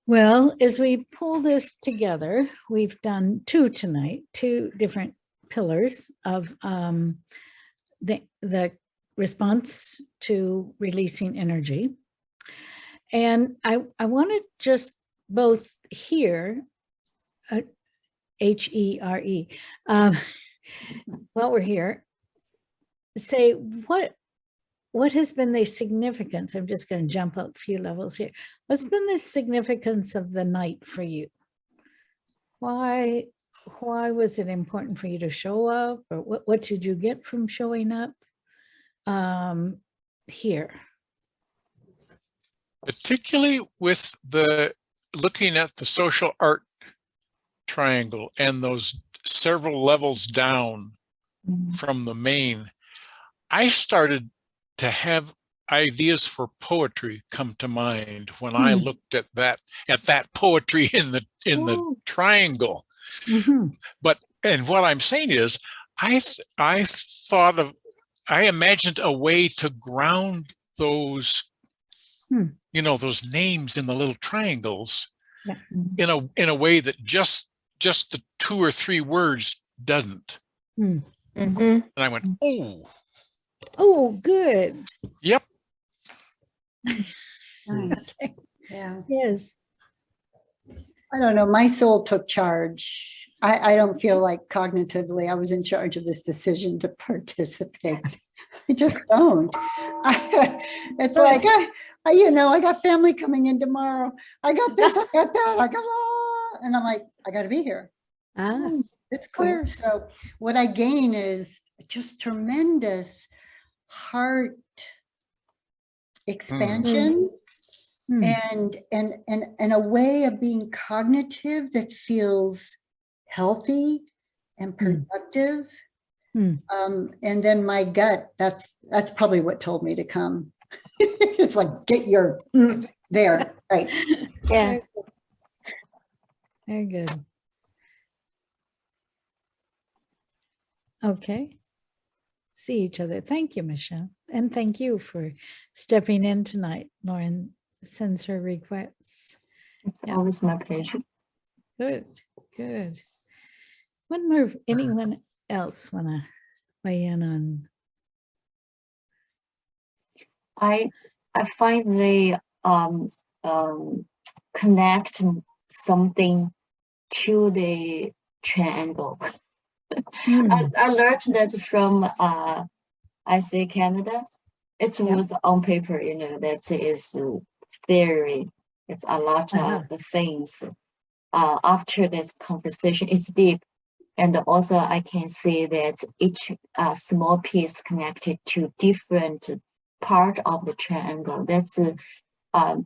Well, as we pull this together, we've done two tonight, two different pillars of the response to releasing energy. And I want to just both hear HERE, while we're here, say what has been the significance? I'm just going to jump up a few levels here. What's been the significance of the night for you? Why was it important for you to show up? Or what did you get from showing up here? Particularly with the looking at the social art triangle and those several levels down from the main, I started to have ideas for poetry come to mind when I looked at that poetry in the triangle. But what I'm saying is, I imagined a way to ground those, those names in the little triangles in a way that just the 2 or 3 words doesn't. And I went, oh, good. Yep. Nice. Yeah. Yes. I don't know. My soul took charge. I don't feel like cognitively I was in charge of this decision to participate. I just don't. It's like, I got family coming in tomorrow. I got this, I got that, and I'm like, I got to be here. It's clear. So what I gain is just tremendous heart expansion and a way of being cognitive that feels healthy and productive. And then my gut, that's probably what told me to come. It's like, get your there, right? Yeah. Very good. Okay. See each other. Thank you, Michelle. And thank you for stepping in tonight. Lauren sends her requests. It's always my pleasure. Good, good. Anyone else want to weigh in on? I finally connect something to the triangle. I learned that from IC Canada. It was on paper, that is theory. It's a lot of the things. After this conversation, it's deep. And also I can see that each small piece connected to different part of the triangle. That's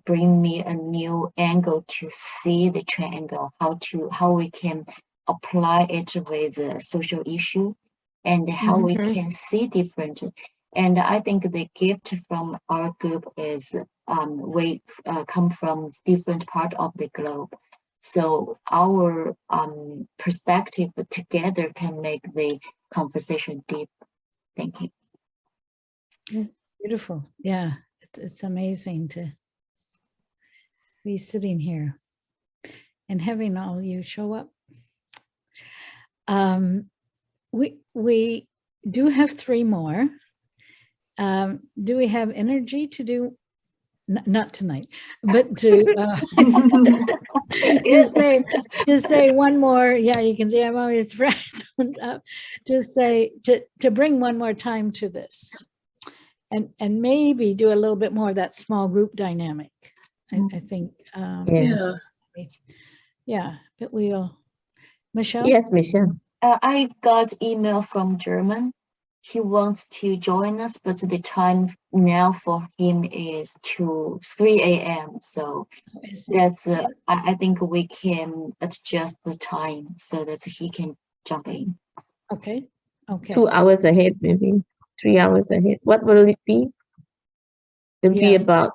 bring me a new angle to see the triangle, how we can apply it with a social issue and how we can see different. And I think the gift from our group is we come from different part of the globe. So our perspective together can make the conversation deep. Thank you. Beautiful. Yeah, it's amazing to be sitting here and having all you show up. We do have 3 more. Do we have energy to do? Not tonight, but to just say one more. Yeah, you can see I'm always fresh. Just say to bring one more time to this, and maybe do a little bit more of that small group dynamic. I think. Yeah, but we'll. Michelle. Yes, Michelle. I got email from German. He wants to join us, but the time now for him is 3 a.m. So that's I think we can adjust the time so that he can jump in. Okay. 2 hours ahead, maybe 3 hours ahead. What will it be? It'll be about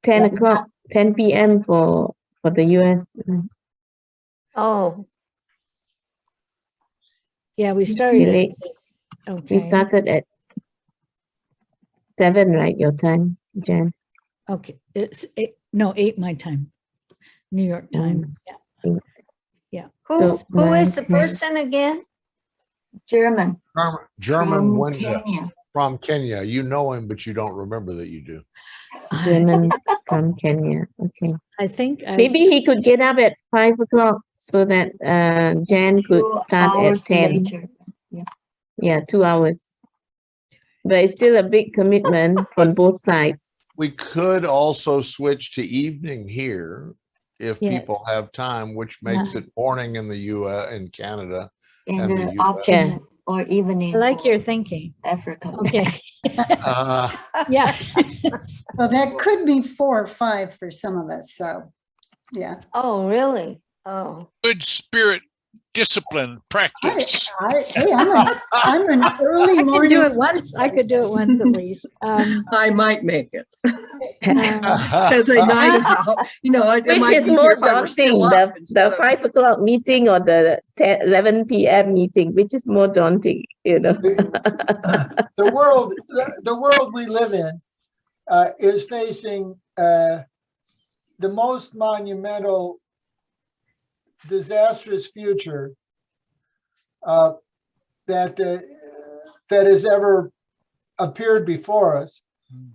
10 o'clock, 10 p.m. for the US. Oh. Yeah, we started late. Okay. We started at 7, right? Your time, Jen? Okay, it's 8 my time. New York time. Yeah. Who, So who is the 9, 10. person again? German German from Windsor Kenya. from Kenya. You know him, but you don't remember that you do. German from Kenya. Okay. I think Maybe he could get up at 5 o'clock so that Jan could 2 start at hours 10. later. Yeah, 2 hours. But it's still a big commitment on both sides. We could also switch to evening here if people Yes. have time, which makes it morning in the US in Canada. In And the the US. afternoon or evening. I like for your thinking. Africa. Okay. Uh, Yeah. Well, that could be 4 or 5 for some of us, so, yeah. Oh, really? Oh, Good spirit, discipline, practice. Hey, I'm an early I can do morning. it once. I could do it once at least. I might make it. Um, As a night owl, you know, it Which might is be more here if I were daunting, still up instead the of- 5 o'clock meeting or the 11 p.m. meeting, which is more daunting, you know? The world we live in is facing the most monumental, disastrous future that has ever appeared before us,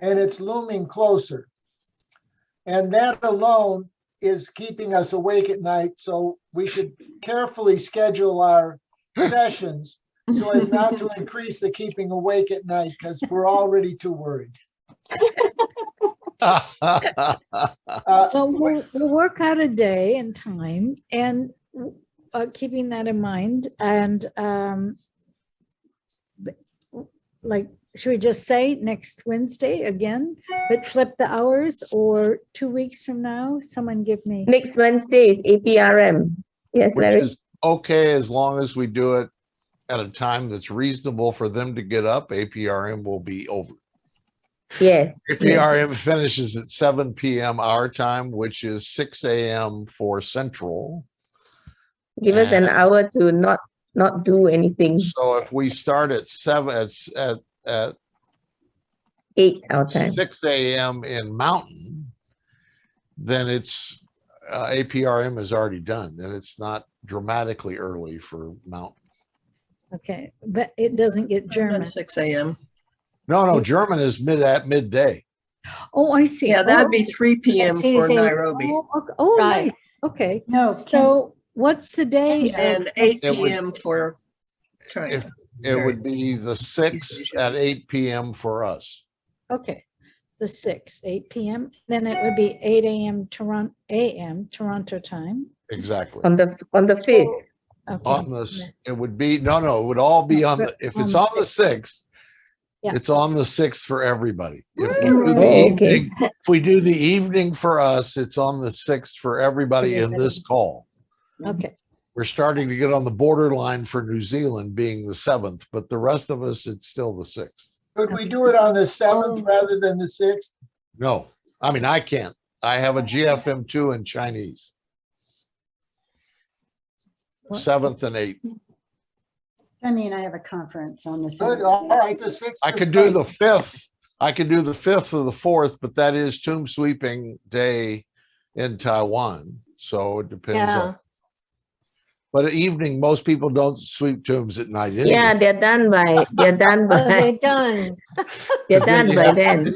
and it's looming closer. And that alone is keeping us awake at night, so we should carefully schedule our sessions so as not to increase the keeping awake at night, because we're already too worried. Well, we'll work out a day and time and keeping that in mind. And like, should we just say next Wednesday again, but flip the hours, or 2 weeks from now? Someone give me. Next Wednesday is APRM. Yes, Which Larry? is okay as long as we do it at a time that's reasonable for them to get up. APRM will be over. Yes. APRM finishes at 7 p.m. our time, which is 6 a.m. for Central. Give us an And- hour to not do anything. So if we start at 8 our time. 6 a.m. in Mountain, then it's APRM is already done, and it's not dramatically early for Mountain. Okay, but it doesn't get At German. 6 a.m. No, German is midday. Oh, I see. Yeah, that'd be 3 p.m. That's for easy. Nairobi Oh, Right. right. Okay. No, So what's the day? and 8 It would- p.m. for China. It would be the 6th at 8 p.m. for us. Okay, the 6th, 8 p.m. Then it would be 8 a.m. Toronto time. Exactly. On the 5th. Okay. On this, it would be, no, it would all be on the, if it's on the 6th, Yeah. it's on the 6th for everybody. If we Mm. do the Oh, okay. evening, if we do the evening for us, it's on the 6th for everybody in this call. Okay, We're starting to get on the borderline for New Zealand being the 7th, but the rest of us, it's still the 6th. Could we do it on the 7th rather than the 6th? No, I mean, I can't. I have a GFM2 in Chinese. What? 7th and 8th. Sunny and I have a conference on the Good, 7th. all right, the 6th. I is could do great. the 5th. I could do the 5th or the 4th, but that is Tomb Sweeping Day in Taiwan. So it depends yeah. on. But at evening, most people don't sweep tombs at night. Anyway. Yeah, they're done by Oh, they're by done. they're 'Cause then done you by have- then.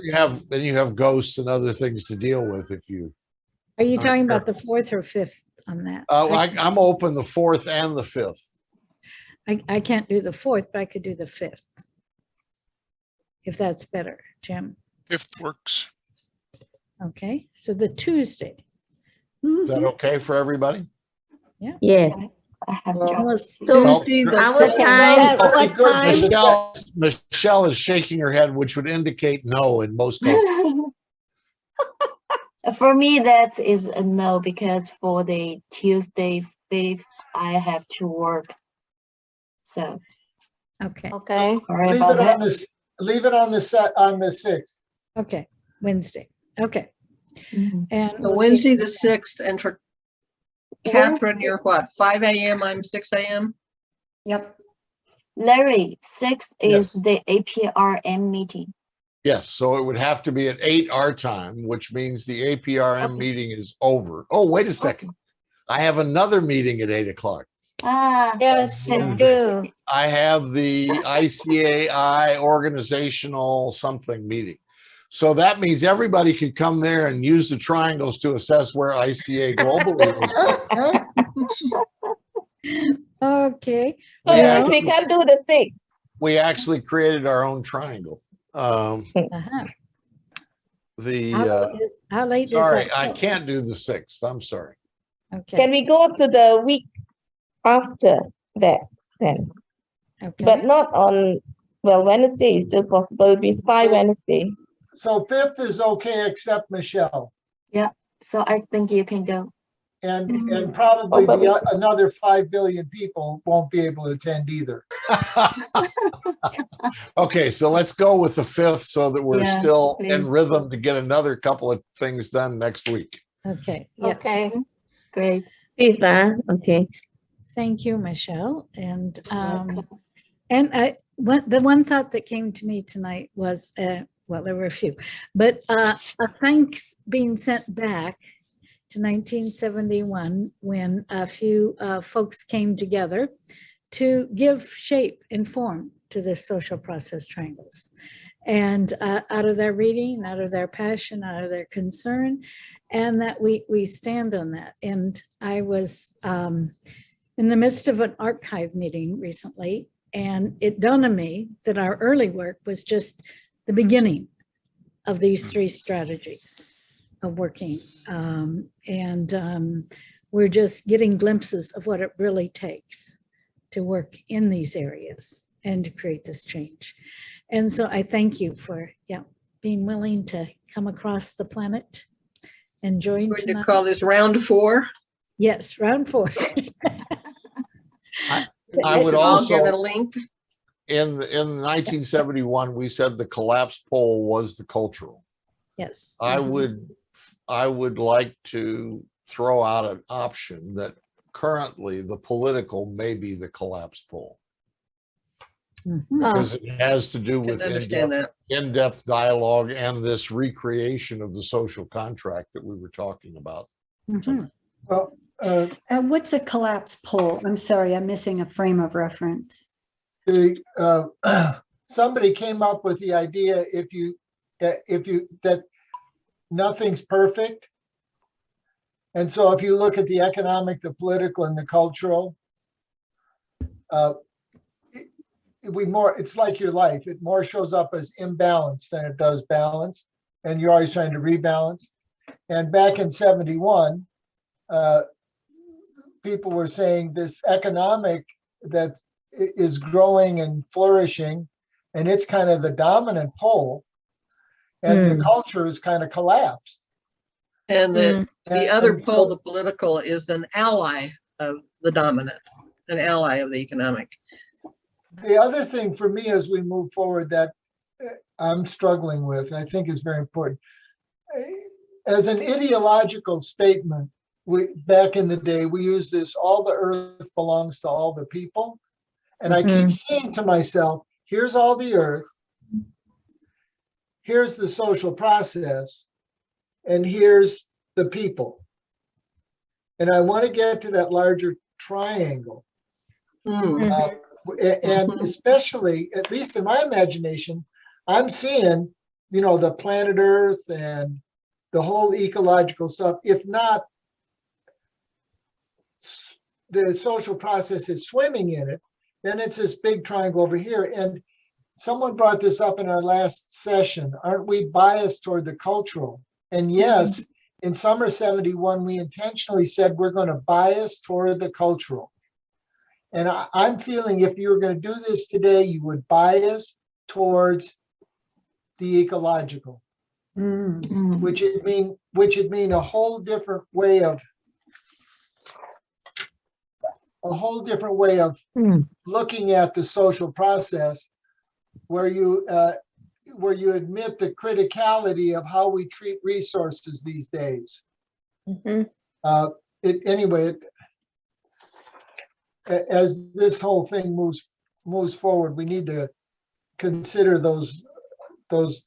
Then you have ghosts and other things to deal with if you. are you I'm talking sure. about the 4th or 5th on that? I'm open the 4th and the 5th. I can't do the 4th, but I could do the 5th. If that's better, Jim. 5th works. Okay, so the Tuesday. Is that okay for everybody? Yes. I have Well, job. Almost- So Tuesday, the our 6th. time, At what Okay, good. time? Michelle is shaking her head, which would indicate no in most cultures. For me, that is a no, because for the Tuesday 5th, I have to work. So Okay, Okay, sorry Leave about it on that. this, leave it on the 6th. okay, Wednesday. Okay. Mhm. And So let's see. Wednesday, the 6th, and for Catherine, Wednesday- you're what, 5 a.m., I'm 6 a.m.? Yep. Larry, 6th Yes. is the APRM meeting. Yes, so it would have to be at 8 our time, which means the APRM Okay. meeting is over. Oh, wait a second. I have another meeting at 8 o'clock. Ah, Yes, you Mm. do. I have the ICAI organizational something meeting. So that means everybody could come there and use the triangles to assess where ICA globally is. Okay. So Yeah. if we can't do the 6th, We actually created our own triangle. Uh-huh. The, How late is sorry, that? I go? can't do the 6th. I'm sorry. Okay, can we go to the week after that then? okay. But not on, well, Wednesday is still possible. It'll be Spy Wednesday. So 5th is okay, except Michelle. so I think you can go. And probably Oh, but we- another 5 billion people won't be able to attend either. Okay, so let's go with the 5th so that we're Yeah, still in please. rhythm to get another couple of things done next week. Okay, yes. Okay. Great. 5th, okay. Thank you, Michelle. And Welcome. the one thought that came to me tonight was, well, there were a few, but a thanks being sent back to 1971 when a few folks came together to give shape and form to this social process triangles. And out of their reading, out of their passion, out of their concern, and that we stand on that. And I was in the midst of an archive meeting recently, and it dawned on me that our early work was just the beginning of these 3 strategies of working. We're just getting glimpses of what it really takes to work in these areas and to create this change. And so I thank you for, being willing to come across the planet and join Going to tonight. call this round 4. Yes, round 4. I would I'll get a also, link. in 1971, we said the collapsed pole was the cultural. Yes. I would like to throw out an option that currently the political may be the collapsed pole. Mhm. Because it has to do Can with understand that. in-depth dialogue and this recreation of the social contract that we were talking about. Mhm. Well, What's a collapse poll? I'm sorry, I'm missing a frame of reference. somebody came up with the idea that nothing's perfect. And so if you look at the economic, the political, and the cultural, it's like your life. It more shows up as imbalance than it does balance. And you're always trying to rebalance. And back in 71, people were saying this economic that is growing and flourishing, and it's kind of the dominant pole, and the culture is kind of collapsed. And the And other so- pole, the political, is an ally of the dominant, an ally of the economic. The other thing for me as we move forward that I'm struggling with, I think is very important. As an ideological statement, back in the day, we used this, all the earth belongs to all the people. And I keep saying to myself, here's all the earth, here's the social process, and here's the people. And I want to get to that larger triangle. Hmm. And especially, at least in my imagination, I'm seeing, the planet Earth and the whole ecological stuff. If not, the social process is swimming in it, then it's this big triangle over here. And someone brought this up in our last session. Aren't we biased toward the cultural? And yes, in summer 71, we intentionally said we're going to bias toward the cultural. And I'm feeling if you were going to do this today, you would bias towards the ecological, which would mean a whole different way of looking at the social process, where you admit the criticality of how we treat resources these days. As this whole thing moves forward, we need to consider those those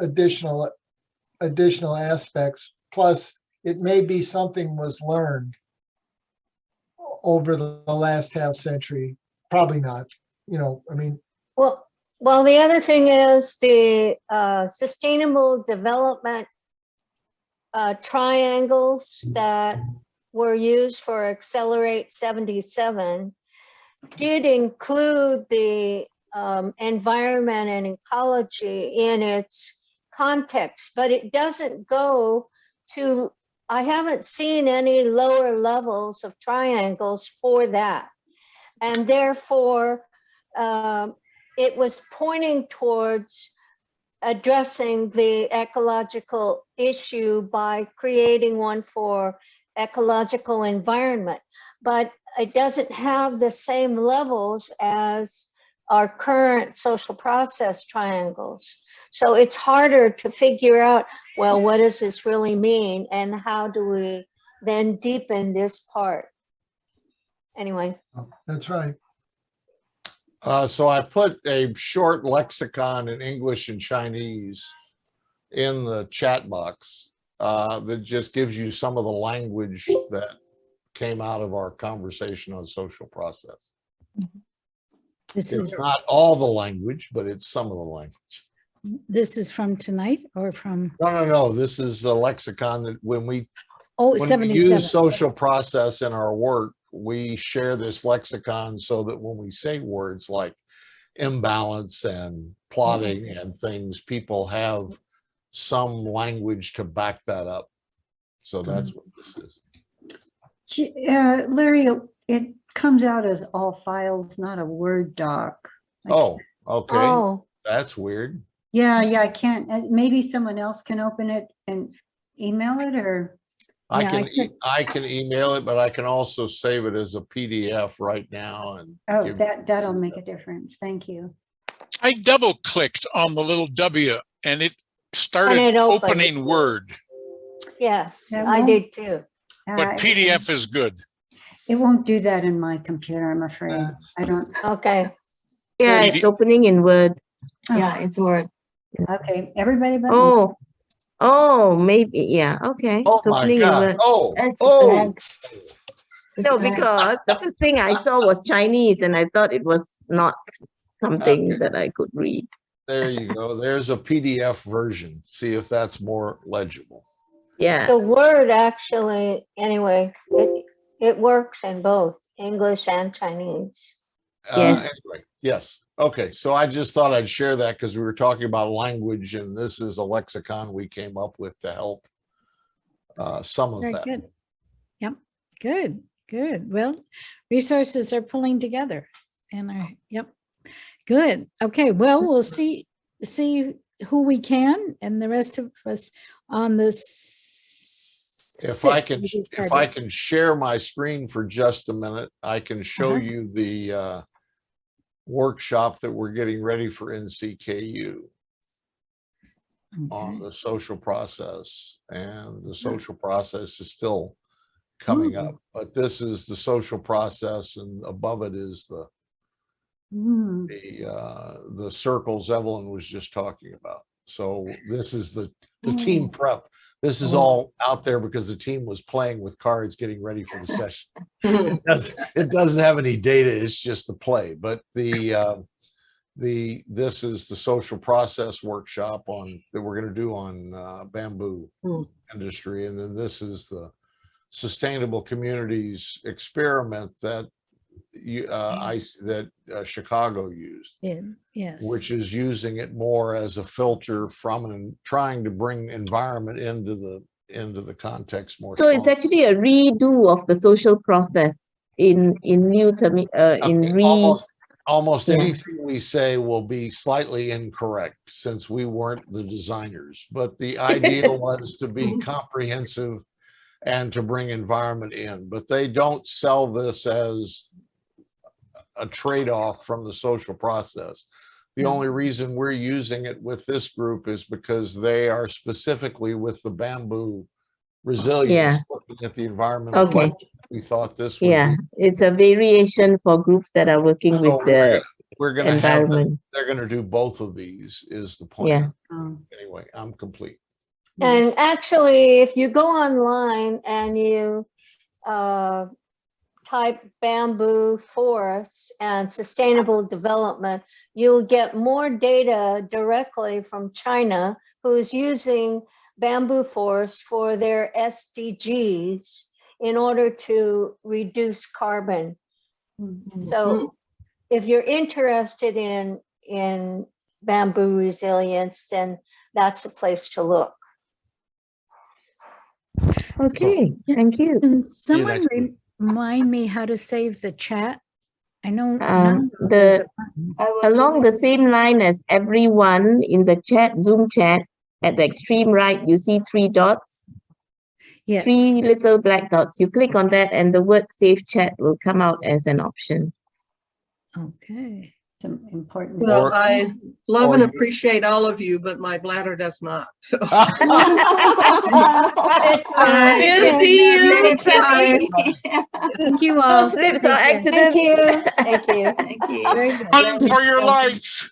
additional aspects. Plus, it may be something was learned over the last half century. Probably not. I mean, Well, the other thing is the sustainable development triangles that were used for Accelerate 77 did include the environment and ecology in its context, but it doesn't go to, I haven't seen any lower levels of triangles for that. And therefore, it was pointing towards addressing the ecological issue by creating one for ecological environment, but it doesn't have the same levels as our current social process triangles. So it's harder to figure out, well, what does this really mean? And how do we then deepen this part? Anyway. that's right. So I put a short lexicon in English and Chinese in the chat box that just gives you some of the language that came out of our conversation on social process. This is, It's not all the language, but it's some of the language. this is from tonight or from, No. This is a lexicon that when we use 77. social process in our work, we share this lexicon so that when we say words like imbalance and plotting and things, people have some language to back that up. So that's what this is. Larry, it comes out as all files, not a Word doc. Oh, okay. Oh, That's weird. Yeah, I can't, maybe someone else can open it and email it, or, Yeah, I can email it, but I can also save it as a PDF right now and oh, give- that'll make a difference. Thank you. I double clicked on the little W and it started And it opened. opening Word, yes, That I won't- did too. but PDF is good. It won't do that in my computer, I'm afraid. I don't, Okay. Yeah, PD it's opening in Word. Yeah, it's Word. okay, everybody but me. Oh, maybe, yeah, okay. Oh It's my opening in God. Word. It's Oh, blank. It's No, blank. because the first thing I saw was Chinese and I thought it was not something Okay. that I could read. there you go. There's a PDF version. See if that's more legible. Yeah, The word actually, anyway, it works in both English and Chinese. Yes. Anyway, yes. Okay. So I just thought I'd share that because we were talking about language and this is a lexicon we came up with to help some of Very that. good. Yep, good. Well, resources are pulling together and yep, good. Okay, well, we'll see who we can and the rest of us on this. If I can share my screen for just a minute, I can show Uh-huh. you the workshop that we're getting ready for NCKU on Okay. the social process. And the social process is still coming up, but this is the social process and above it is the circles Evelyn was just talking about. So this is the team prep. This is all out there because the team was playing with cards, getting ready for the session. It doesn't have any data. It's just the play. But this is the social process workshop that we're going to do on bamboo industry, and then this is the sustainable communities experiment that Chicago used. Yes. Which is using it more as a filter from trying to bring environment into the context more. so it's strongly. actually a redo of the social process in new term, Almost Yeah. anything we say will be slightly incorrect since we weren't the designers, but the idea was to be comprehensive and to bring environment in, but they don't sell this as a trade-off from the social process. The only reason we're using it with this group is because they are specifically with the bamboo resilience, looking at the environmental. Okay. We thought this would Yeah, be. it's a variation for groups that are working with So we're gonna have, them- environment. they're gonna do both of these is the point. Yeah. Anyway, I'm complete. And actually, if you go online and you type bamboo forests and sustainable development, you'll get more data directly from China, who is using bamboo forests for their SDGs in order to reduce carbon. So if you're interested in bamboo resilience, then that's the place to look. Okay, thank you. Can someone actually- remind me how to save the chat? I know. Um, now there's the- a button. I will do Along that. the same line as everyone in the chat, Zoom chat, at the extreme right, you see three dots, Yes. three little black dots. You click on that and the word save chat will come out as an option. Okay. Some important. Well, Or- I love or and you- appreciate all of you, but my bladder does not. So It's We'll see you. next time. Thank you No all. slips or Take care. accidents. Thank you. Thank you. Thank you. Very good. Run for your life.